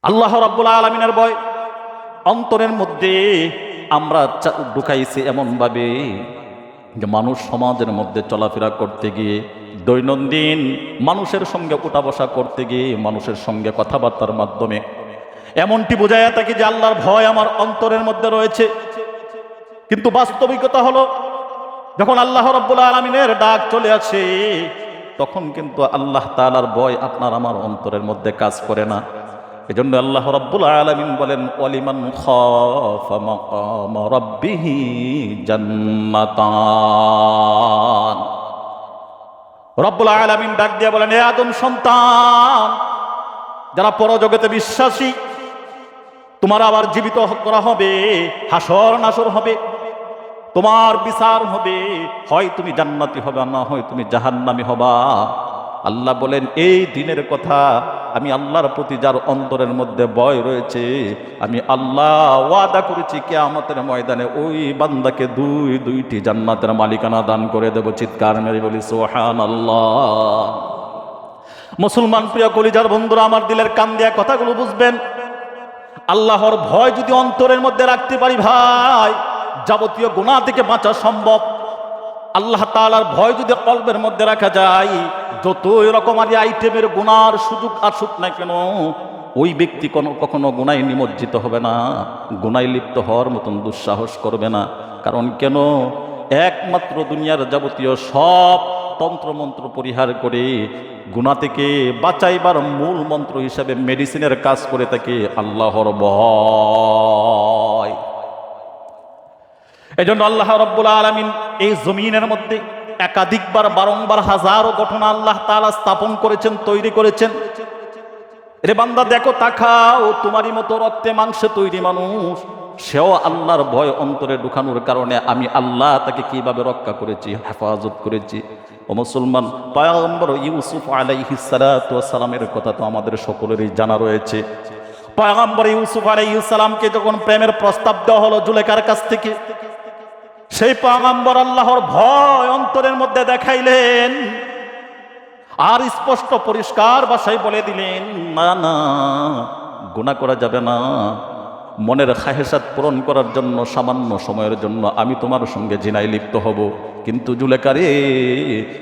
আল্লাহ রাব্বুল আলামিনের ভয় অন্তরের মধ্যে আমরা ঢুকাইছি এমনভাবে যে মানুষ সমাজের মধ্যে চলাফেরা করতে গিয়ে, দৈনন্দিন মানুষের সঙ্গে উঠা বসা করতে গিয়ে, মানুষের সঙ্গে কথাবার্তার মাধ্যমে এমনটি বোঝাইয়া থাকি যে আল্লাহর ভয় আমার অন্তরের মধ্যে রয়েছে। কিন্তু বাস্তবিকতা হলো, যখন আল্লাহ রাব্বুল আলামিনের ডাক চলে আসে, তখন কিন্তু আল্লাহ তাআলার ভয় আপনার আমার অন্তরের মধ্যে কাজ করে না। এজন্য আল্লাহ রাব্বুল আলামিন বলেন, ওয়ালিমান খাফা মাকাম রাব্বিহি জান্নাতান। রব্বুল আলামিন ডাক দিয়ে বলেন, হে আদম সন্তান, যারা পরজগতে বিশ্বাসী, তোমার আবার জীবিত করা হবে, হাসর নাসর হবে, তোমার বিচার হবে, হয় তুমি জান্নাতি হবে, না হয় তুমি জাহান্নামী হবা। আল্লাহ বলেন, এই দিনের কথা আমি আল্লাহর প্রতি যার অন্তরের মধ্যে ভয় রয়েছে, আমি আল্লাহ ওয়াদা করেছি কিয়ামতের ময়দানে ওই বান্দাকে দুইটি জান্নাতের মালিকানা দান করে দেব। চিৎকার মেরে বলি সুবহানাল্লাহ। মুসলমান প্রিয় কলিজার বন্ধুরা, আমার দিলের কান দিয়া কথাগুলো বুঝবেন। আল্লাহর ভয় যদি অন্তরের মধ্যে রাখতে পারি ভাই, যাবতীয় গুনাহ থেকে বাঁচা সম্ভব। আল্লাহ তাআলার ভয় যদি কলবের মধ্যে রাখা যায়, যতই রকমারি আইটেমের গুনার সুযোগ আসুক না কেন, ওই ব্যক্তি কখনো গুনায় নিমজ্জিত হবে না, গুনায় লিপ্ত হওয়ার মতন দুঃসাহস করবে না। কারণ কেন? একমাত্র দুনিয়ার যাবতীয় সব তন্ত্রমন্ত্র পরিহার করে গুনাহ থেকে বাঁচাইবার মূল মন্ত্র হিসাবে মেডিসিনের কাজ করে থাকে আল্লাহর ভয়। এজন্য আল্লাহ রাব্বুল আলামিন এই জমিনের মধ্যে একাধিকবার বারংবার হাজারো ঘটনা আল্লাহ তাআলা স্থাপন করেছেন, তৈরি করেছেন। রে বান্দা দেখো, তাকাও, তোমারই মতো রক্তে মাংসে তৈরি মানুষ, সেও আল্লাহর ভয় অন্তরে ঢুকানোর কারণে আমি আল্লাহ তাকে কিভাবে রক্ষা করেছি, হেফাজত করেছি। ও মুসলমান, পয়গম্বর ইউসুফ আলাইহিস সালাতু ওয়াস সালামের কথা তো আমাদের সকলেরই জানা রয়েছে। পয়গম্বর ইউসুফ আলাইহিস সালামকে যখন প্রেমের প্রস্তাব দেওয়া হলো জুলেখার কাছ থেকে, সেই পয়গম্বর আল্লাহর ভয় অন্তরের মধ্যে দেখাইলেন আর স্পষ্ট পরিষ্কার ভাষায় বলে দিলেন, না না, গুনাহ করা যাবে না। মনের খাহেসাত পূরণ করার জন্য সামান্য সময়ের জন্য আমি তোমার সঙ্গে জিনায় লিপ্ত হব, কিন্তু জুলেখা রে,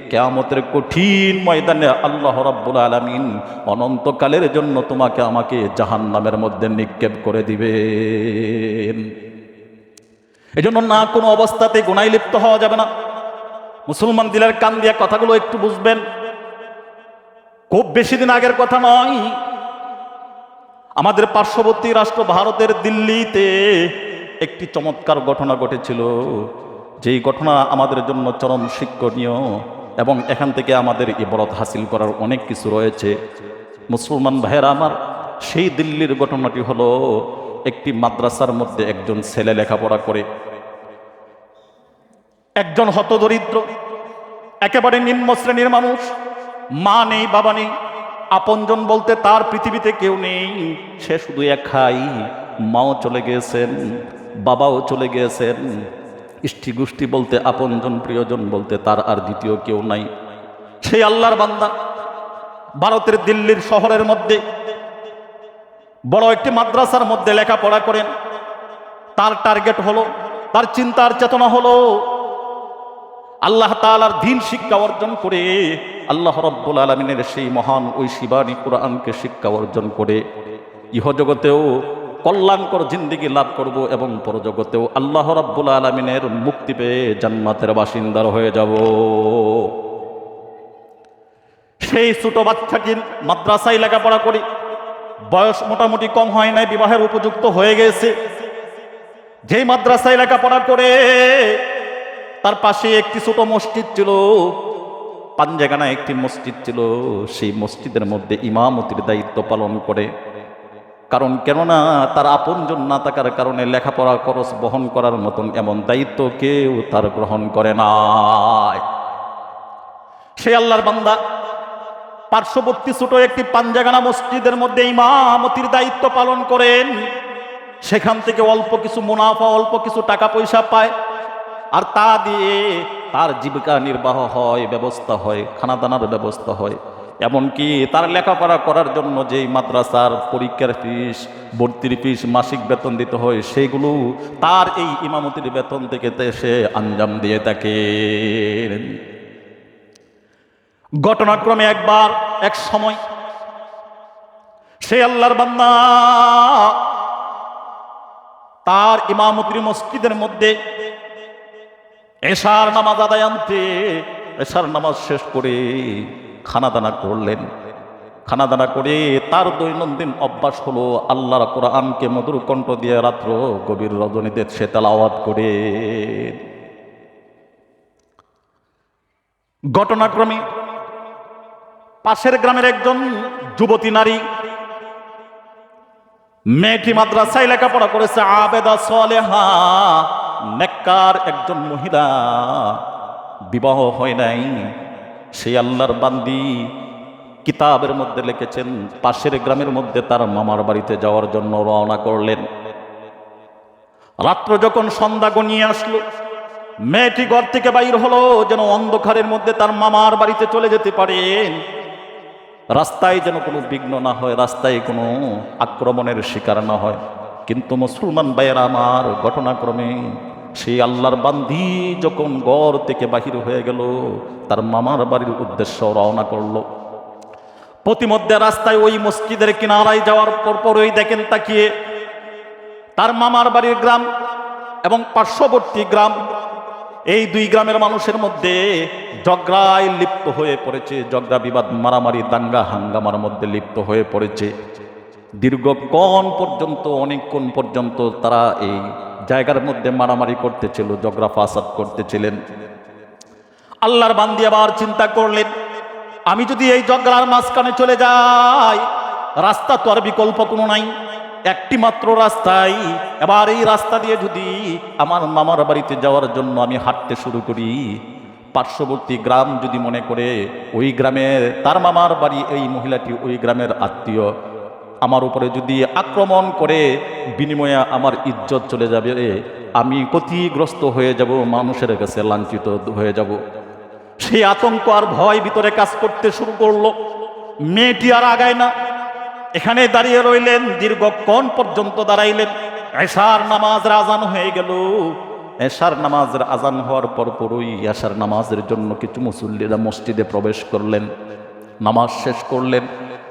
কিয়ামতের কঠিন ময়দানে আল্লাহ রাব্বুল আলামিন অনন্তকালের জন্য তোমাকে আমাকে জাহান্নামের মধ্যে নিক্ষেপ করে দিবেন। এজন্য না কোনো অবস্থাতে গুনায় লিপ্ত হওয়া যাবে না। মুসলমান দিলের কান দিয়ে কথাগুলো একটু বুঝবেন। খুব বেশি দিন আগের কথা নয়, আমাদের পার্শ্ববর্তী রাষ্ট্র ভারতের দিল্লিতে একটি চমৎকার ঘটনা ঘটেছিল, যেই ঘটনা আমাদের জন্য চরম শিক্ষণীয় এবং এখান থেকে আমাদের ইবরত হাসিল করার অনেক কিছু রয়েছে। মুসলমান ভাইয়েরা আমার, সেই দিল্লির ঘটনাটি হলো, একটি মাদ্রাসার মধ্যে একজন ছেলে লেখাপড়া করে, একজন হতদরিদ্র, একেবারে নিম্ন শ্রেণীর মানুষ, মা নেই, বাবা নেই, আপনজন বলতে তার পৃথিবীতে কেউ নেই। সে শুধু একাই, মাও চলে গিয়েছেন, বাবাও চলে গিয়েছেন, ইষ্টি গোষ্ঠী বলতে, আপনজন প্রিয়জন বলতে তার আর দ্বিতীয় কেউ নাই। সেই আল্লাহর বান্দা ভারতের দিল্লির শহরের মধ্যে বড় একটি মাদ্রাসার মধ্যে লেখাপড়া করেন। তার টার্গেট হলো, তার চিন্তার চেতনা হলো আল্লাহ তাআলার দ্বীন শিক্ষা অর্জন করে আল্লাহ রাব্বুল আলামিনের সেই মহান ঐশী বাণী কুরআনকে শিক্ষা অর্জন করে ইহজগতেও কল্যাণকর জিন্দেগি লাভ করব এবং পরজগতেও আল্লাহ রাব্বুল আলামিনের মুক্তি পেয়ে জান্নাতের বাসিন্দার হয়ে যাব। সেই ছোট বাচ্চাটি মাদ্রাসায় লেখাপড়া করে, বয়স মোটামুটি কম হয় নাই, বিবাহের উপযুক্ত হয়ে গেছে। যেই মাদ্রাসায় লেখাপড়া করে তার পাশে একটি ছোট মসজিদ ছিল, পাঞ্জেগানায় একটি মসজিদ ছিল। সেই মসজিদের মধ্যে ইমামতির দায়িত্ব পালন করে। কারণ কেননা তার আপনজন না থাকার কারণে লেখাপড়া খরচ বহন করার মতন এমন দায়িত্ব কেউ তার গ্রহণ করে না। সেই আল্লাহর বান্দা পার্শ্ববর্তী ছোট একটি পাঞ্জেগানা মসজিদের মধ্যে ইমামতির দায়িত্ব পালন করেন। সেখান থেকে অল্প কিছু মুনাফা, অল্প কিছু টাকা পয়সা পায়, আর তা দিয়ে তার জীবিকা নির্বাহ হয়, ব্যবস্থা হয়, খানাদানার ব্যবস্থা হয়। এমনকি তার লেখাপড়া করার জন্য যেই মাদ্রাসার পরীক্ষার ফিস, ভর্তির ফিস, মাসিক বেতন দিতে হয়, সেইগুলো তার এই ইমামতির বেতন থেকে সে আঞ্জাম দিয়ে থাকে। ঘটনাক্রমে একবার এক সময় সে আল্লাহর বান্দা তার ইমামতির মসজিদের মধ্যে এশার নামাজ আদায় আনতে, এশার নামাজ শেষ করে খানাদানা করলেন। খানাদানা করে তার দৈনন্দিন অভ্যাস হলো আল্লাহর কোরআনকে মধুর কণ্ঠ দিয়ে রাত্র গভীর রজনীতে সে তেলাওয়াত করে। ঘটনাক্রমে পাশের গ্রামের একজন যুবতী নারী, মেয়েটি মাদ্রাসায় লেখাপড়া করেছে, আবেদা সালেহা নেককার একজন মহিলা, বিবাহ হয় নাই। সেই আল্লাহর বান্দি কিতাবের মধ্যে লিখেছেন পাশের গ্রামের মধ্যে তার মামার বাড়িতে যাওয়ার জন্য রওনা করলেন। রাত্র যখন সন্ধ্যা গনিয়ে আসলো, মেয়েটি ঘর থেকে বাইর হলো যেন অন্ধকারের মধ্যে তার মামার বাড়িতে চলে যেতে পারেন, রাস্তায় যেন কোনো বিঘ্ন না হয়, রাস্তায় কোনো আক্রমণের শিকার না হয়। কিন্তু মুসলমান ভাইয়েরা আমার, ঘটনাক্রমে সেই আল্লাহর বান্দি যখন ঘর থেকে বাহির হয়ে গেল, তার মামার বাড়ির উদ্দেশ্য রওনা করলো। প্রতিমধ্যে রাস্তায় ওই মসজিদের কিনারায় যাওয়ার পরপরই দেখেন তাকিয়ে তার মামার বাড়ির গ্রাম এবং পার্শ্ববর্তী গ্রাম, এই দুই গ্রামের মানুষের মধ্যে ঝগড়ায় লিপ্ত হয়ে পড়েছে। ঝগড়া বিবাদ, মারামারি, দাঙ্গা হাঙ্গামার মধ্যে লিপ্ত হয়ে পড়েছে। দীর্ঘক্ষণ পর্যন্ত, অনেকক্ষণ পর্যন্ত তারা এই জায়গার মধ্যে মারামারি করতেছিল, ঝগড়া ফাসাদ করতেছিলেন। আল্লাহর বান্দি আবার চিন্তা করলেন, আমি যদি এই ঝগড়ার মাঝখানে চলে যাই, রাস্তা তো আর বিকল্প কোনো নাই, একটি মাত্র রাস্তাই। এবার এই রাস্তা দিয়ে যদি আমার মামার বাড়িতে যাওয়ার জন্য আমি হাঁটতে শুরু করি, পার্শ্ববর্তী গ্রাম যদি মনে করে ওই গ্রামের তার মামার বাড়ি, এই মহিলাটি ওই গ্রামের আত্মীয়, আমার উপরে যদি আক্রমণ করে বিনিময়ে আমার ইজ্জত চলে যাবে, আমি ক্ষতিগ্রস্ত হয়ে যাব, মানুষের কাছে লাঞ্ছিত হয়ে যাব। সেই আতঙ্ক আর ভয় ভিতরে কাজ করতে শুরু করলো। মেয়েটি আর আগায় না, এখানে দাঁড়িয়ে রইলেন, দীর্ঘক্ষণ পর্যন্ত দাঁড়াইলেন। এশার নামাজের আজান হয়ে গেল। এশার নামাজের আজান হওয়ার পরপরই এশার নামাজের জন্য কিছু মুসল্লিরা মসজিদে প্রবেশ করলেন, নামাজ শেষ করলেন।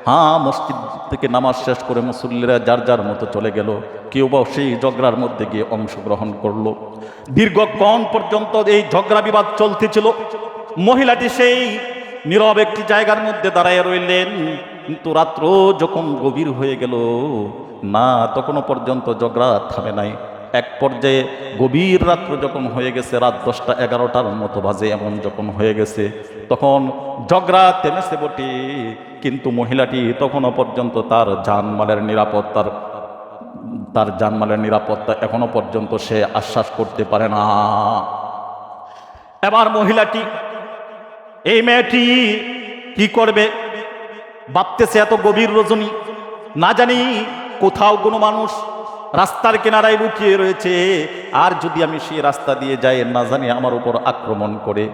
হ্যাঁ, মসজিদ থেকে নামাজ শেষ করে মুসল্লিরা যার যার মতো চলে গেল। কেউ বা সেই ঝগড়ার মধ্যে গিয়ে অংশগ্রহণ করলো। দীর্ঘক্ষণ পর্যন্ত এই ঝগড়া বিবাদ চলতেছিল। মহিলাটি সেই নীরব একটি জায়গার মধ্যে দাঁড়ায় রইলেন। কিন্তু রাত্র যখন গভীর হয়ে গেল না, তখনও পর্যন্ত ঝগড়া থামে নাই। এক পর্যায়ে গভীর রাত্র যখন হয়ে গেছে, রাত 10টা 11টার মতো বাজে এমন যখন হয়ে গেছে, তখন ঝগড়া থেমেছে বটে, কিন্তু মহিলাটি তখনও পর্যন্ত তার জানমালের নিরাপত্তা এখনো পর্যন্ত সে আশ্বাস করতে পারে না। এবার মহিলাটি, এই মেয়েটি কি করবে ভাবতেছে। এত গভীর রজনী, না জানি কোথাও কোনো মানুষ রাস্তার কিনারায় লুকিয়ে রয়েছে, আর যদি আমি সেই রাস্তা দিয়ে যাই, না জানি আমার উপর আক্রমণ করে,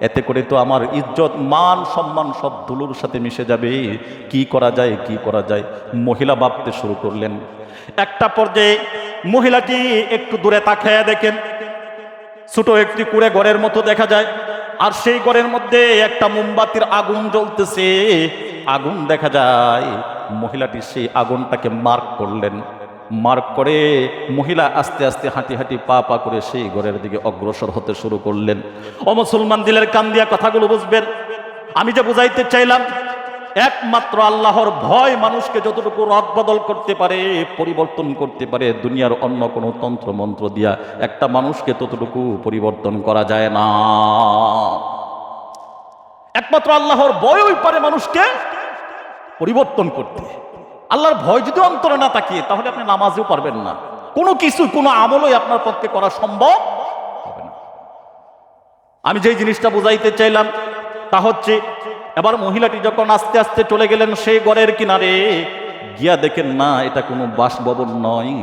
এতে করে তো আমার ইজ্জত, মান, সম্মান সব ধুলোর সাথে মিশে যাবে। কি করা যায়, কি করা যায়, মহিলা ভাবতে শুরু করলেন। একটা পর্যায়ে মহিলাটি একটু দূরে তাকায়া দেখেন, ছোট একটি কুঁড়ে ঘরের মতো দেখা যায়, আর সেই ঘরের মধ্যে একটা মোমবাতির আগুন জ্বলতেছে। আগুন দেখা যায়। মহিলাটি সেই আগুনটাকে মার্ক করলেন। মার্ক করে মহিলা আস্তে আস্তে হাঁটি হাঁটি পা পা করে সেই ঘরের দিকে অগ্রসর হতে শুরু করলেন। ও মুসলমান, দিলের কান দিয়া কথাগুলো বুঝবেন। আমি যে বুঝাইতে চাইলাম, একমাত্র আল্লাহর ভয় মানুষকে যতটুকু রদবদল করতে পারে, পরিবর্তন করতে পারে, দুনিয়ার অন্য কোনো তন্ত্র মন্ত্র দিয়া একটা মানুষকে ততটুকু পরিবর্তন করা যায় না। একমাত্র আল্লাহর ভয়ই পারে মানুষকে পরিবর্তন করতে। আল্লাহর ভয় যদি অন্তরে না থাকে, তাহলে আপনি নামাজেও পারবেন না, কোনো কিছু, কোনো আমলই আপনার পক্ষে করা সম্ভব হবে না। আমি যেই জিনিসটা বুঝাইতে চাইলাম তা হচ্ছে, এবার মহিলাটি যখন আস্তে আস্তে চলে গেলেন সেই ঘরের কিনারে, গিয়া দেখেন না, এটা কোনো বাসভবন নয়,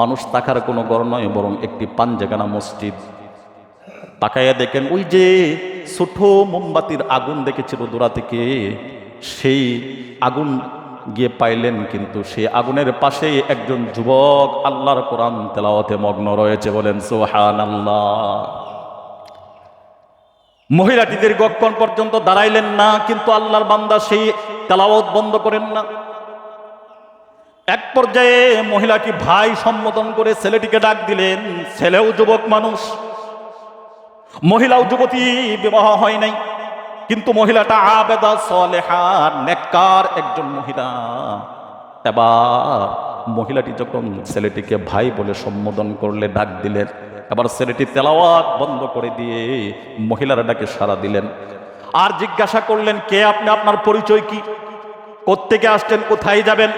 মানুষ থাকার কোনো ঘর নয়, বরং একটি পাঞ্জেখানা মসজিদ। তাকাইয়া দেখেন ওই যে ছোট মোমবাতির আগুন দেখেছিল দূরা থেকে, সেই আগুন গিয়ে পাইলেন, কিন্তু সেই আগুনের পাশেই একজন যুবক আল্লাহর কোরআন তেলাওয়াতে মগ্ন রয়েছে। বলেন সুবহানাল্লাহ। মহিলাটি দীর্ঘক্ষণ পর্যন্ত দাঁড়াইলেন না, কিন্তু আল্লাহর বান্দা সেই তেলাওয়াত বন্ধ করেন না। এক পর্যায়ে মহিলাটি ভাই সম্বোধন করে ছেলেটিকে ডাক দিলেন। ছেলেও যুবক মানুষ, মহিলাও যুবতী, বিবাহ হয় নাই, কিন্তু মহিলাটা আবেদা সালেহা নেককার একজন মহিলা। এবার মহিলাটি যখন ছেলেটিকে ভাই বলে সম্বোধন করলে, ডাক দিলেন, এবার ছেলেটি তেলাওয়াত বন্ধ করে দিয়ে মহিলার ডাকে সাড়া দিলেন। আর জিজ্ঞাসা করলেন, কে আপনি? আপনার পরিচয় কি? কোত্থেকে আসছেন? কোথায় যাবেন?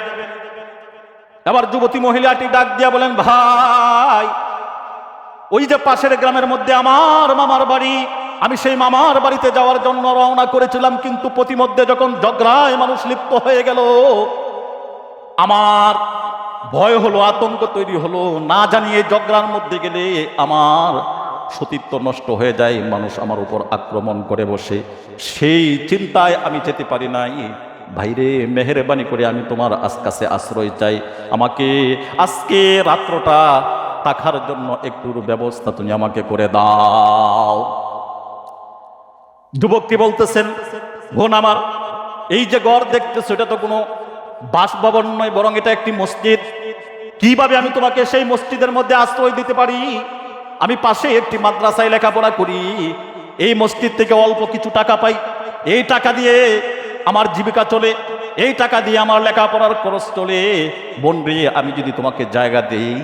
এবার যুবতী মহিলাটি ডাক দিয়া বলেন, ভাই, ওই যে পাশের গ্রামের মধ্যে আমার মামার বাড়ি, আমি সেই মামার বাড়িতে যাওয়ার জন্য রওনা করেছিলাম, কিন্তু প্রতিমধ্যে যখন ঝগড়ায় মানুষ লিপ্ত হয়ে গেল, আমার ভয় হলো, আতঙ্ক তৈরি হলো। না জানি এই ঝগড়ার মধ্যে গেলে আমার সতীত্ব নষ্ট হয়ে যায়, মানুষ আমার উপর আক্রমণ করে বসে, সেই চিন্তায় আমি যেতে পারি নাই। ভাইরে, মেহেরবানি করে আমি তোমার কাছে আশ্রয় চাই, আমাকে আজকে রাত্রটা থাকার জন্য একটুর ব্যবস্থা তুমি আমাকে করে দাও। যুবকটি বলতেছেন, বোন আমার, এই যে ঘর দেখতেছো, এটা তো কোনো বাসভবন নয়, বরং এটা একটি মসজিদ। কিভাবে আমি তোমাকে সেই মসজিদের মধ্যে আশ্রয় দিতে পারি? আমি পাশে একটি মাদ্রাসায় লেখাপড়া করি, এই মসজিদ থেকে অল্প কিছু টাকা পাই, এই টাকা দিয়ে আমার জীবিকা চলে, এই টাকা দিয়ে আমার লেখাপড়ার খরচ চলে। বোন রে, আমি যদি তোমাকে জায়গা দেই,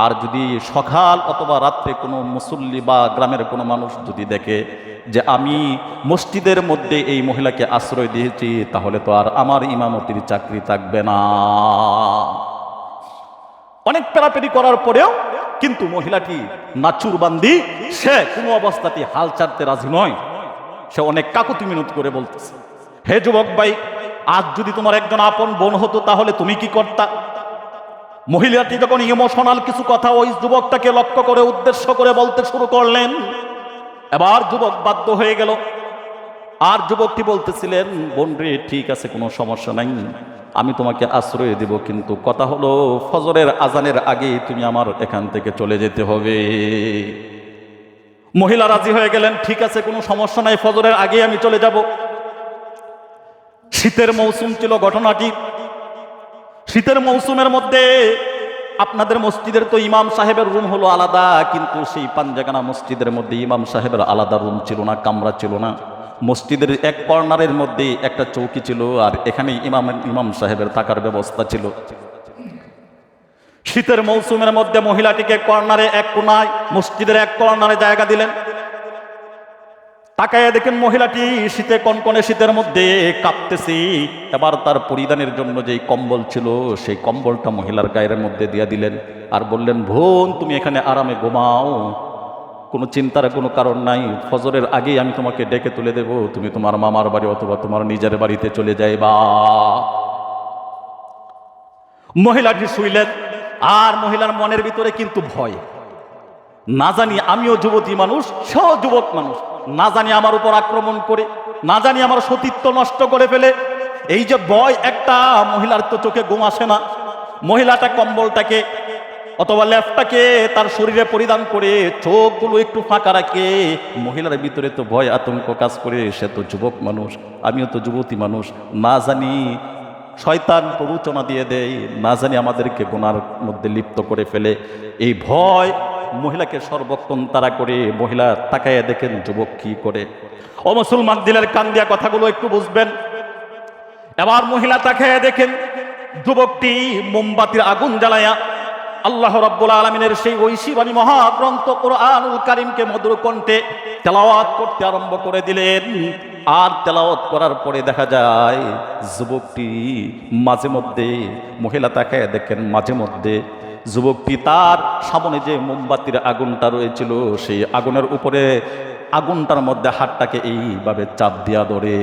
আর যদি সকাল অথবা রাত্রে কোনো মুসল্লি বা গ্রামের কোনো মানুষ যদি দেখে যে আমি মসজিদের মধ্যে এই মহিলাকে আশ্রয় দিয়েছি, তাহলে তো আর আমার ইমামতির চাকরি থাকবে না। অনেক পেরাপেরি করার পরেও কিন্তু মহিলাটি নাচুরবান্দি, সে কোনো অবস্থাতে হাল ছাড়তে রাজি নয়। সে অনেক কাকুতি মিনতি করে বলতেছে, হে যুবক ভাই, আজ যদি তোমার একজন আপন বোন হতো, তাহলে তুমি কি করতা? মহিলাটি যখন ইমোশনাল কিছু কথা ওই যুবকটাকে লক্ষ্য করে উদ্দেশ্য করে বলতে শুরু করলেন, এবার যুবক বাধ্য হয়ে গেল। আর যুবকটি বলতেছিলেন, বোন রে, ঠিক আছে, কোনো সমস্যা নাই, আমি তোমাকে আশ্রয় দেব, কিন্তু কথা হলো ফজরের আজানের আগে তুমি আমার এখান থেকে চলে যেতে হবে। মহিলা রাজি হয়ে গেলেন, ঠিক আছে, কোনো সমস্যা নাই, ফজরের আগে আমি চলে যাব। শীতের মৌসুম ছিল ঘটনাটি। শীতের মৌসুমের মধ্যে আপনাদের মসজিদের তো ইমাম সাহেবের রুম হলো আলাদা, কিন্তু সেই পাঞ্জাগানা মসজিদের মধ্যে ইমাম সাহেবের আলাদা রুম ছিল না, কামরা ছিল না। মসজিদের এক কর্নারের মধ্যে একটা চৌকি ছিল, আর এখানে ইমাম সাহেবের থাকার ব্যবস্থা ছিল। শীতের মৌসুমের মধ্যে মহিলাটিকে কর্নারে এক কোনায়, মসজিদের এক কর্নারে জায়গা দিলেন। তাকায় দেখেন মহিলাটি শীতে, কনকনে শীতের মধ্যে কাঁপতেছি। এবার তার পরিধানের জন্য যেই কম্বল ছিল, সেই কম্বলটা মহিলার গায়ের মধ্যে দিয়ে দিলেন, আর বললেন, বোন, তুমি এখানে আরামে ঘুমাও, কোনো চিন্তার কোনো কারণ নাই, ফজরের আগেই আমি তোমাকে ডেকে তুলে দেব, তুমি তোমার মামার বাড়ি অথবা তোমার নিজের বাড়িতে চলে যাইবা। মহিলাটি শুইলেন, আর মহিলার মনের ভিতরে কিন্তু ভয়। না জানি আমিও যুবতী মানুষ, সেও যুবক মানুষ, না জানি আমার উপর আক্রমণ করে, না জানি আমার সতীত্ব নষ্ট করে ফেলে। এই যে ভয় একটা, মহিলার তো চোখে ঘুম আসে না। মহিলাটা কম্বলটাকে অথবা লেফটাকে তার শরীরে পরিধান করে চোখগুলো একটু ফাঁকা রাখে। মহিলার ভিতরে তো ভয় আতঙ্ক কাজ করে, সে তো যুবক মানুষ, আমিও তো যুবতী মানুষ, না জানি শয়তান প্ররোচনা দিয়ে দেয়, না জানি আমাদেরকে গুনার মধ্যে লিপ্ত করে ফেলে। এই ভয় মহিলাকে সর্বক্ষণ তাড়া করে। মহিলা তাকায় দেখেন যুবক কি করে। ও মুসলমান, দিলের কান দিয়া কথাগুলো একটু বুঝবেন। এবার মহিলা তাকায় দেখেন যুবকটি মোমবাতির আগুন জ্বালায়া আল্লাহ রাব্বুল আলামিনের সেই ঐশীবাণী মহাগ্রন্থ কোরআনুল কারীমকে মধুর কণ্ঠে তেলাওয়াত করতে আরম্ভ করে দিলেন। আর তেলাওয়াত করার পরে দেখা যায় যুবকটি মাঝে মধ্যে, মহিলা তাকায় দেখেন মাঝে মধ্যে যুবকটি তার সামনে যে মোমবাতির আগুনটা রয়েছিল, সেই আগুনের উপরে আগুনটার মধ্যে হাতটাকে এইভাবে চাপ দিয়া ধরে।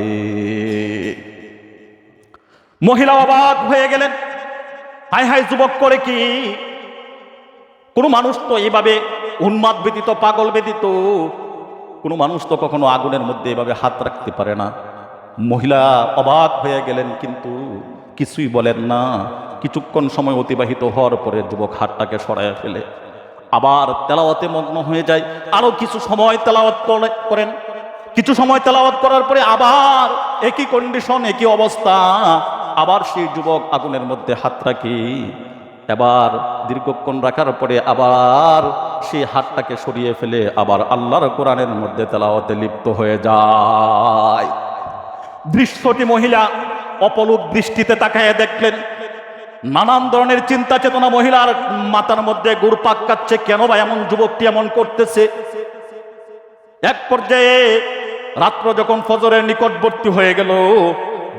মহিলা অবাক হয়ে গেলেন, হায় হায়, যুবক করে কি? কোনো মানুষ তো এইভাবে উন্মাদ ব্যতীত, পাগল ব্যতীত কোনো মানুষ তো কখনো আগুনের মধ্যে এভাবে হাত রাখতে পারে না। মহিলা অবাক হয়ে গেলেন, কিন্তু কিছুই বলেন না। কিছুক্ষণ সময় অতিবাহিত হওয়ার পরে যুবক হাতটাকে সরাইয়া ফেলে আবার তেলাওয়াতে মগ্ন হয়ে যায়। আরো কিছু সময় তেলাওয়াত করেন। কিছু সময় তেলাওয়াত করার পরে আবার একই কন্ডিশন, একই অবস্থা। আবার সেই যুবক আগুনের মধ্যে হাত রাখি, এবার দীর্ঘক্ষণ রাখার পরে আবার সেই হাতটাকে সরিয়ে ফেলে আবার আল্লাহর কোরআনের মধ্যে তেলাওয়াতে লিপ্ত হয়ে যায়। দৃশ্যটি মহিলা অপলক দৃষ্টিতে তাকায় দেখলেন। নানান ধরনের চিন্তা চেতনা মহিলার মাথার মধ্যে ঘুরপাক খাচ্ছে, কেন বা এমন যুবকটি এমন করতেছে। এক পর্যায়ে রাত্র যখন ফজরের নিকটবর্তী হয়ে গেল,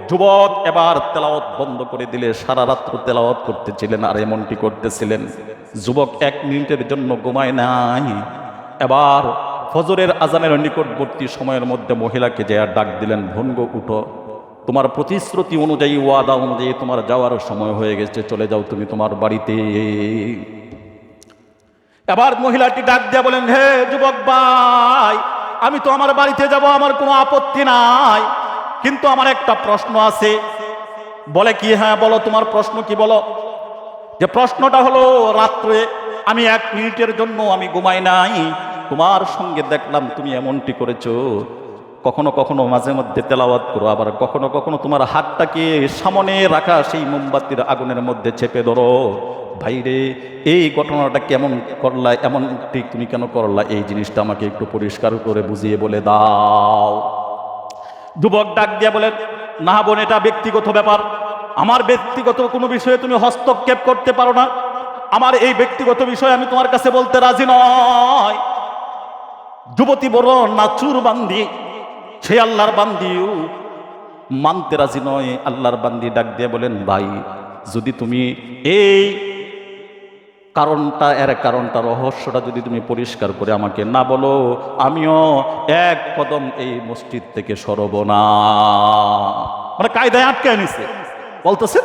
যুবক এবার তেলাওয়াত বন্ধ করে দিলে। সারা রাত্র তেলাওয়াত করতেছিলেন আর এমনটি করতেছিলেন। যুবক 1 মিনিটের জন্য ঘুমায় নাই। এবার ফজরের আজানের নিকটবর্তী সময়ের মধ্যে মহিলাকে যে ডাক দিলেন, ভঙ্গ উঠো, তোমার প্রতিশ্রুতি অনুযায়ী, ওয়াদা অনুযায়ী তোমার যাওয়ার সময় হয়ে গেছে, চলে যাও তুমি তোমার বাড়িতে। এবার মহিলাটি ডাক দিয়ে বলেন, হে যুবক ভাই, আমি তো আমার বাড়িতে যাব, আমার কোনো আপত্তি নাই, কিন্তু আমার একটা প্রশ্ন আছে। বলে কি? হ্যাঁ বলো, তোমার প্রশ্ন কি বলো। যে প্রশ্নটা হলো, রাত্রে আমি 1 মিনিটের জন্য আমি ঘুমাই নাই, তোমার সঙ্গে দেখলাম তুমি এমনটি করেছো। কখনো কখনো মাঝে মধ্যে তেলাওয়াত করো, আবার কখনো কখনো তোমার হাতটাকে সামনে রাখা সেই মোমবাতির আগুনের মধ্যে চেপে ধরো। ভাইরে, এই ঘটনাটা কেমন করলা, এমনটি তুমি কেন করলা, এই জিনিসটা আমাকে একটু পরিষ্কার করে বুঝিয়ে বলে দাও। যুবক ডাক দিয়ে বলেন, না বোন, এটা ব্যক্তিগত ব্যাপার, আমার ব্যক্তিগত কোনো বিষয়ে তুমি হস্তক্ষেপ করতে পারো না। আমার এই ব্যক্তিগত বিষয়ে আমি তোমার কাছে বলতে রাজি নয়। যুবতী বড় নাচুর বান্দি, সে আল্লাহর বান্দিও মানতে রাজি নয়। আল্লাহর বান্দি ডাক দিয়ে বলেন, ভাই, যদি তুমি এই কারণটা রহস্যটা যদি তুমি পরিষ্কার করে আমাকে না বলো, আমিও 1 কদম এই মসজিদ থেকে সরব না। মানে কায়দায় আটকে নিছে। বলতেছে,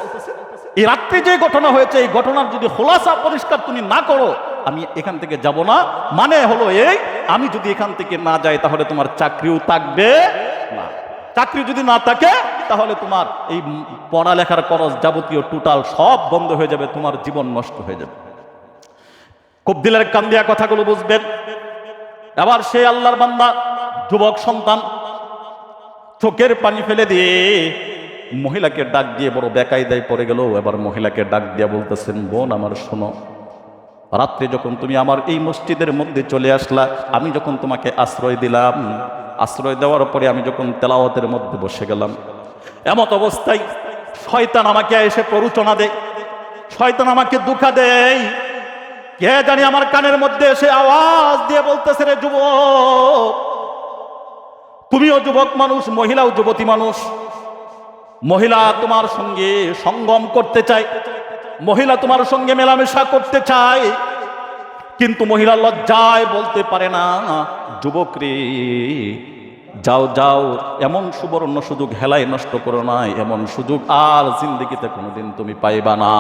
এই রাত্রে যে ঘটনা হয়েছে, এই ঘটনার যদি খোলাসা পরিষ্কার তুমি না করো, আমি এখান থেকে যাব না। মানে হলো এই, আমি যদি এখান থেকে না যাই তাহলে তোমার চাকরিও থাকবে না। চাকরি যদি না থাকে তাহলে তোমার এই পড়ালেখার খরচ যাবতীয় টোটাল সব বন্ধ হয়ে যাবে, তোমার জীবন নষ্ট হয়ে যাবে। খুব দিলের কান দিয়া কথাগুলো বুঝবেন। এবার সে আল্লাহর বান্দা যুবক সন্তান চোখের পানি ফেলে দিয়ে মহিলাকে ডাক দিয়ে বড় বেকায়দায় পড়ে গেল। এবার মহিলাকে ডাক দিয়া বলতেছেন, বোন আমার শোনো, রাত্রে যখন তুমি আমার এই মসজিদের মধ্যে চলে আসলা, আমি যখন তোমাকে আশ্রয় দিলাম, আশ্রয় দেওয়ার পরে আমি যখন তেলাওয়াতের মধ্যে বসে গেলাম, এমত অবস্থায় শয়তান আমাকে এসে প্ররোচনা দেয়, শয়তান আমাকে ধোঁকা দেয়। কে জানি আমার কানের মধ্যে এসে আওয়াজ দিয়ে বলতেছে, রে যুবক, তুমিও যুবক মানুষ, মহিলাও যুবতী মানুষ, মহিলা তোমার সঙ্গে সঙ্গম করতে চায়, মহিলা তোমার সঙ্গে মেলামেশা করতে চায়, কিন্তু মহিলা লজ্জায় বলতে পারে না। যুবক রে, যাও যাও, এমন সুবর্ণ সুযোগ হেলায় নষ্ট করো না, এমন সুযোগ আর জিন্দেগিতে কোনোদিন তুমি পাইবা না।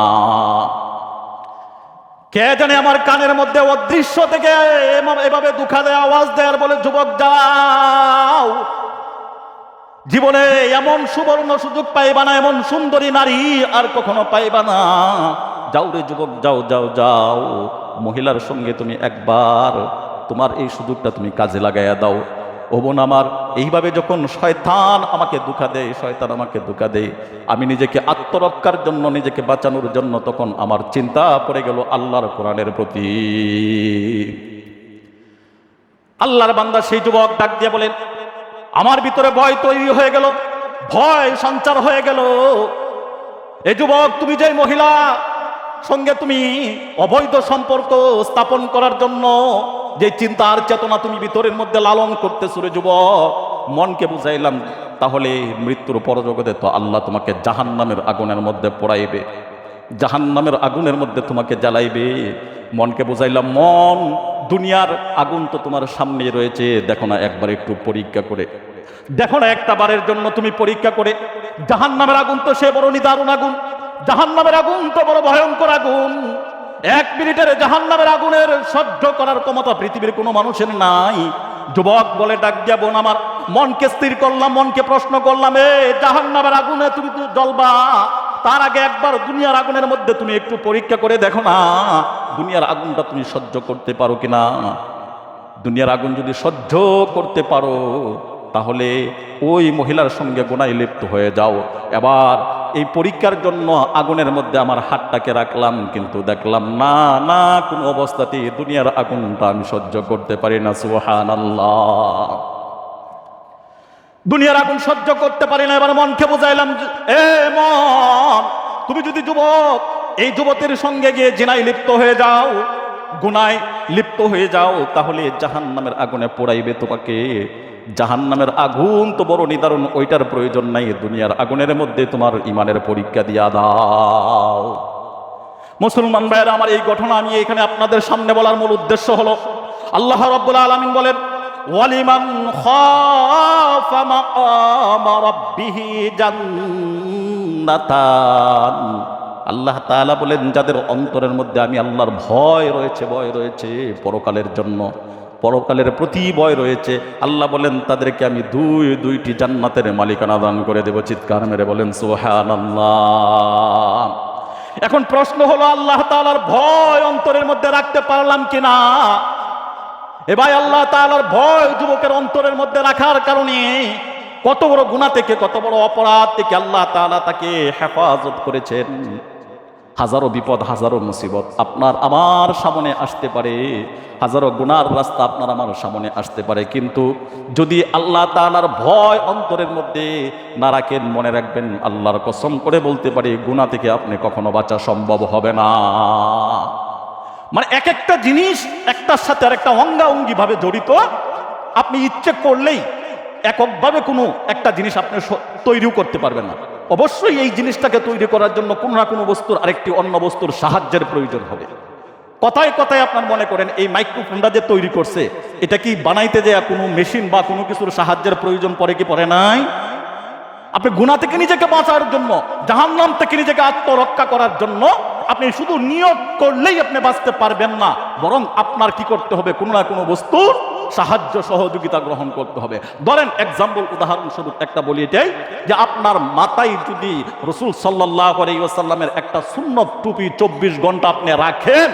কে জানে আমার কানের মধ্যে অদৃশ্য থেকে এভাবে দুঃখা দেয়, আওয়াজ দেয়, বলে, যুবক যাও, জীবনে এমন সুবর্ণ সুযোগ পাইবা না, এমন সুন্দরী নারী আর কখনো পাইবা না। যাও রে যুবক, যাও যাও যাও, মহিলার সঙ্গে তুমি একবার তোমার এই সুযোগটা তুমি কাজে লাগাইয়া দাও। ও বোন আমার, এইভাবে যখন শয়তান আমাকে ধোঁকা দেয়, শয়তান আমাকে ধোঁকা দেয়, আমি নিজেকে আত্মরক্ষার জন্য, নিজেকে বাঁচানোর জন্য তখন আমার চিন্তা পড়ে গেল আল্লাহর কোরআনের প্রতি। আল্লাহর বান্দা সেই যুবক ডাক দিয়ে বলেন, আমার ভিতরে ভয় তৈরি হয়ে গেল, ভয় সঞ্চার হয়ে গেল। এই যুবক, তুমি যে মহিলা সঙ্গে তুমি অবৈধ সম্পর্ক স্থাপন করার জন্য যে চিন্তা আর চেতনা তুমি ভিতরের মধ্যে লালন করতেছো, রে যুবক, মনকে বুঝাইলাম, তাহলে মৃত্যুর পরজগতে তো আল্লাহ তোমাকে জাহান্নামের আগুনের মধ্যে পোড়াইবে, জাহান্নামের আগুনের মধ্যে তোমাকে জ্বালাইবে। মনকে বুঝাইলাম, মন, দুনিয়ার আগুন তো তোমার সামনে রয়েছে, দেখো না একবার একটু পরীক্ষা করে, দেখো না একটা বারের জন্য তুমি পরীক্ষা করে। জাহান্নামের আগুন তো সে বড় নিদারুণ আগুন, জাহান্নামের আগুন তো বড় ভয়ঙ্কর আগুন। 1 মিনিটের জাহান্নামের আগুনের সহ্য করার ক্ষমতা পৃথিবীর কোনো মানুষের নাই। যুবক বলে ডাক দিয়া, বোন আমার, মনকে স্থির করলাম, মনকে প্রশ্ন করলাম, এ জাহান্নামের আগুনে তুমি তো জ্বলবা, তার আগে একবার দুনিয়ার আগুনের মধ্যে তুমি একটু পরীক্ষা করে দেখো না, দুনিয়ার আগুনটা তুমি সহ্য করতে পারো কিনা। দুনিয়ার আগুন যদি সহ্য করতে পারো তাহলে ওই মহিলার সঙ্গে গুনায় লিপ্ত হয়ে যাও। এবার এই পরীক্ষার জন্য আগুনের মধ্যে আমার হাতটাকে রাখলাম, কিন্তু দেখলাম না না, কোনো অবস্থাতেই দুনিয়ার আগুনটা আমি সহ্য করতে পারি না। সুবহানাল্লাহ। দুনিয়ার আগুন সহ্য করতে পারি না। এবার মনকে বুঝাইলাম, এ মন, তুমি যদি যুবক এই যুবতীর সঙ্গে গিয়ে জিনায় লিপ্ত হয়ে যাও, গুনায় লিপ্ত হয়ে যাও, তাহলে জাহান্নামের আগুনে পোড়াইবে তোমাকে। জাহান্নামের আগুন তো বড় নিদারুণ, ওইটার প্রয়োজন নাই, দুনিয়ার আগুনের মধ্যে তোমার ইমানের পরীক্ষা দিয়া দাও। মুসলমান ভাইয়েরা আমার, এই ঘটনা আমি এখানে আপনাদের সামনে বলার মূল উদ্দেশ্য হলো, আল্লাহ রাব্বুল আলামিন বলেন, ওয়ালিমান খাফা মাকামা রাব্বিহি জান্নাতান। আল্লাহ তাআলা বলেন, যাদের অন্তরের মধ্যে আমি আল্লাহর ভয় রয়েছে পরকালের জন্য, পরকালের প্রতি ভয় রয়েছে, আল্লাহ বলেন তাদেরকে আমি দুইটি জান্নাতের মালিকানা দান করে দেব। চিৎকার মেরে বলেন সুবহানাল্লাহ। এখন প্রশ্ন হলো, আল্লাহ তাআলার ভয় অন্তরের মধ্যে রাখতে পারলাম কিনা? এ ভাই, আল্লাহ তাআলার ভয় যুবকের অন্তরের মধ্যে রাখার কারণে কত বড় গুনাহ থেকে, কত বড় অপরাধ থেকে আল্লাহ তাআলা তাকে হেফাজত করেছেন। হাজারো বিপদ, হাজারো মুসিবত আপনার আমার সামনে আসতে পারে, হাজারো গুনার রাস্তা আপনার আমার সামনে আসতে পারে, কিন্তু যদি আল্লাহ তাআলার ভয় অন্তরের মধ্যে না রাখেন, মনে রাখবেন, আল্লাহর কসম করে বলতে পারি, গুনাহ থেকে আপনি কখনো বাঁচা সম্ভব হবে না। মানে এক একটা জিনিস একটার সাথে আর একটা অঙ্গাঅঙ্গি ভাবে জড়িত। আপনি ইচ্ছে করলেই এককভাবে কোনো একটা জিনিস আপনি তৈরিও করতে পারবেন না। অবশ্যই এই জিনিসটাকে তৈরি করার জন্য কোনো না কোনো বস্তুর আরেকটি অন্য বস্তুর সাহায্যের প্রয়োজন হবে। কথায় কথায় আপনার মনে করেন, এই মাইক্রোফোনটা যে তৈরি করছে, এটা কি বানাইতে যে কোনো মেশিন বা কোনো কিছুর সাহায্যের প্রয়োজন পড়ে কি পড়ে নাই? আপনি গুনাহ থেকে নিজেকে বাঁচার জন্য, জাহান্নাম থেকে নিজেকে আত্মরক্ষা করার জন্য আপনি শুধু নিয়ত করলেই আপনি বাঁচতে পারবেন না, বরং আপনার কি করতে হবে, কোনো না কোনো বস্তুর সাহায্য সহযোগিতা গ্রহণ করতে হবে। ধরেন এক্সাম্পল, উদাহরণস্বরূপ একটা বলি, এটাই যে আপনার মাথায় যদি রাসূল সাল্লাল্লাহু আলাইহি ওয়াসাল্লামের একটা সুন্নত টুপি 24 ঘন্টা আপনি রাখেন,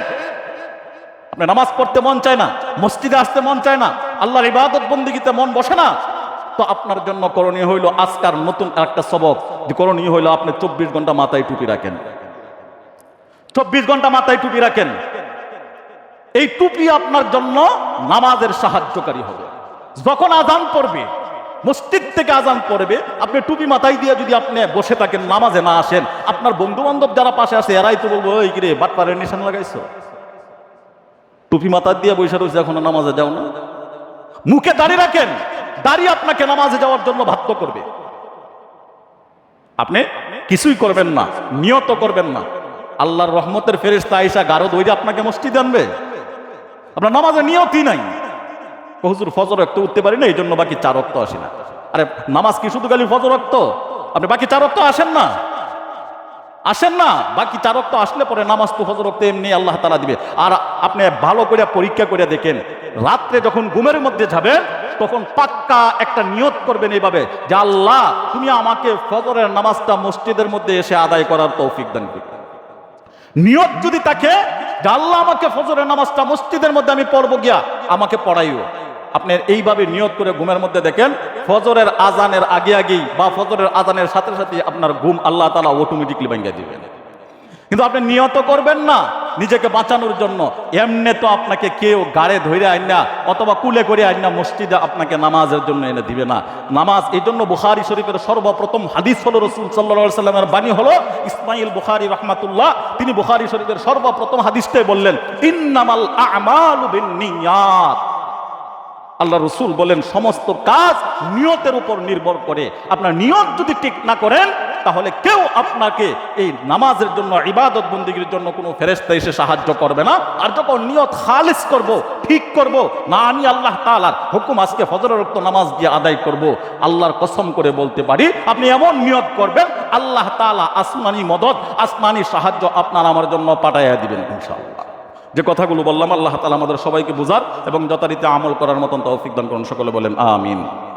আপনি নামাজ পড়তে মন চায় না, মসজিদে আসতে মন চায় না, আল্লাহর ইবাদত বন্দেগীতে মন বসে না, তো আপনার জন্য করণীয় হইল আজকার নতুন একটা সবক, যে করণীয় হইল আপনি 24 ঘন্টা মাথায় টুপি রাখেন। 24 ঘন্টা মাথায় টুপি রাখেন। এই টুপি আপনার জন্য নামাজের সাহায্যকারী হবে। যখন আজান পড়বে, মসজিদ থেকে আজান পড়বে, আপনি টুপি মাথায় দিয়ে যদি আপনি বসে থাকেন, নামাজে না আসেন, আপনার বন্ধু বান্ধব যারা পাশে আছে এরাই তো বলবো, ওই কিরে বাটপারের নিশান লাগাইছো, টুপি মাথায় দিয়ে বসে রয়েছে, এখনো নামাজে যাও না। মুখে দাড়ি রাখেন, দাড়ি আপনাকে নামাজে যাওয়ার জন্য বাধ্য করবে। আপনি কিছুই করবেন না, নিয়ত করবেন না, আল্লাহর রহমতের ফেরেশতা আয়েশা গারো দইরে আপনাকে মসজিদে আনবে, আপনার নামাজের নিয়তই নাই। হুজুর ফজর রক্ত উঠতে পারি না, এই জন্য বাকি 4 ওয়াক্ত আসে না। আরে নামাজ কি শুধু খালি ফজর রক্ত? আপনি বাকি 4 ওয়াক্ত আসেন না, বাকি 4 ওয়াক্ত আসলে পরে নামাজ তো ফজর রক্ত এমনি আল্লাহ তাআলা দিবে। আর আপনি ভালো করে পরীক্ষা করে দেখেন, রাত্রে যখন ঘুমের মধ্যে যাবেন, তখন পাক্কা একটা নিয়ত করবেন এইভাবে, যে আল্লাহ তুমি আমাকে ফজরের নামাজটা মসজিদের মধ্যে এসে আদায় করার তৌফিক দান করো। নিয়ত যদি থাকে যে আল্লাহ আমাকে ফজরের নামাজটা মসজিদের মধ্যে আমি পড়বো, গিয়া আমাকে পড়াইও, আপনি এইভাবে নিয়ত করে ঘুমের মধ্যে দেখেন, ফজরের আজানের আগে আগেই বা ফজরের আজানের সাথে সাথে আপনার ঘুম আল্লাহ তাআলা অটোমেটিকলি ভাঙিয়ে দিবেন। কিন্তু আপনি নিয়ত করবেন না নিজেকে বাঁচানোর জন্য, এমনি তো আপনাকে কেউ গাড়ে ধরে আইনা অথবা কুলে করে আইনা মসজিদে আপনাকে নামাজের জন্য এনে দিবে না। নামাজ এই জন্য বুখারী শরীফের সর্বপ্রথম হাদিস হলো, রাসূল সাল্লাল্লাহু আলাইহি সাল্লামের বাণী হলো, ইসমাইল বুখারী রাহমাতুল্লাহ তিনি বুখারী শরীফের সর্বপ্রথম হাদিসটাই বললেন, ইন্নামাল আ'মালু বিন্নিয়াত। আল্লাহ রসুল বলেন, সমস্ত কাজ নিয়তের উপর নির্ভর করে। আপনার নিয়ত যদি ঠিক না করেন, তাহলে কেউ আপনাকে এই নামাজের জন্য, ইবাদত বন্দেগীর জন্য কোনো ফেরেশতা এসে সাহায্য করবে না। আর যখন নিয়ত খালিস করব, ঠিক করব, না আমি আল্লাহ তাআলার হুকুম আজকে ফজরের ওয়াক্ত নামাজ দিয়ে আদায় করব, আল্লাহর কসম করে বলতে পারি, আপনি এমন নিয়ত করবেন, আল্লাহ তাআলা আসমানি মদদ, আসমানি সাহায্য আপনার আমার জন্য পাঠাইয়া দিবেন ইনশাআল্লাহ। যে কথাগুলো বললাম আল্লাহ তাআলা আমাদের সবাইকে বুঝার এবং যথারীতি আমল করার মতন তৌফিক দান করুন। সকলে বলেন আমিন।